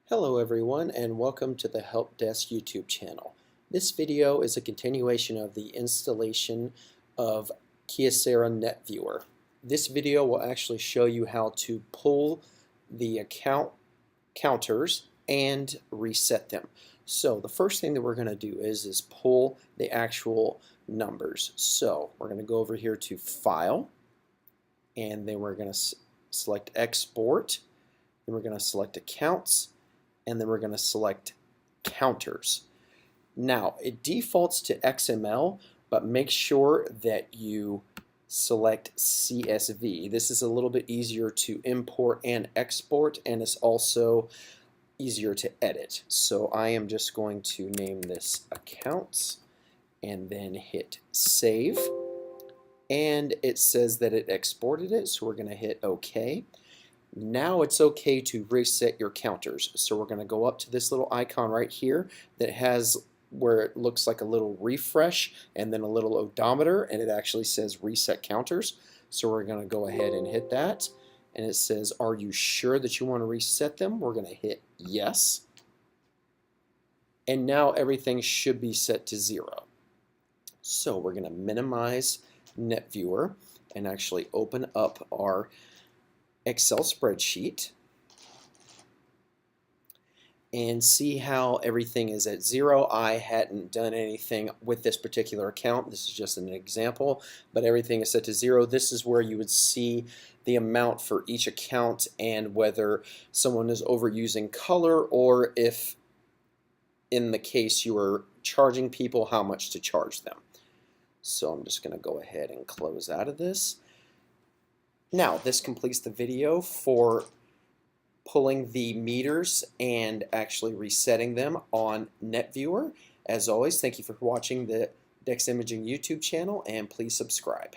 Hello everyone and welcome to the Help Desk YouTube channel. This video is a continuation of the installation of Kyocera NetViewer. This video will actually show you how to pull the account counters and reset them. So the first thing that we're going to do is pull the actual numbers. So we're going to go over here to File, and then we're going to select Export, then we're going to select Accounts, and then we're going to select counters. Now it defaults to XML, but make sure that you select CSV. This is a little bit easier to import and export, and it's also easier to edit. So I am just going to name this accounts and then hit save, and it says that it exported it, so we're going to hit OK. Now it's okay to reset your counters. So we're going to go up to this little icon right here that has where it looks like a little refresh and then a little odometer, and it actually says reset counters. So we're going to go ahead and hit that, and it says, are you sure that you want to reset them? We're going to hit yes, and now everything should be set to 0. So we're going to minimize NetViewer and actually open up our Excel spreadsheet and see how everything is at 0. I hadn't done anything with this particular account. This is just an example, but everything is set to 0. This is where you would see the amount for each account and whether someone is overusing color, or if in the case you are charging people, how much to charge them. So I'm just going to go ahead and close out of this. Now, this completes the video for pulling the meters and actually resetting them on NetViewer. As always, thank you for watching the Dex Imaging YouTube channel, and please subscribe.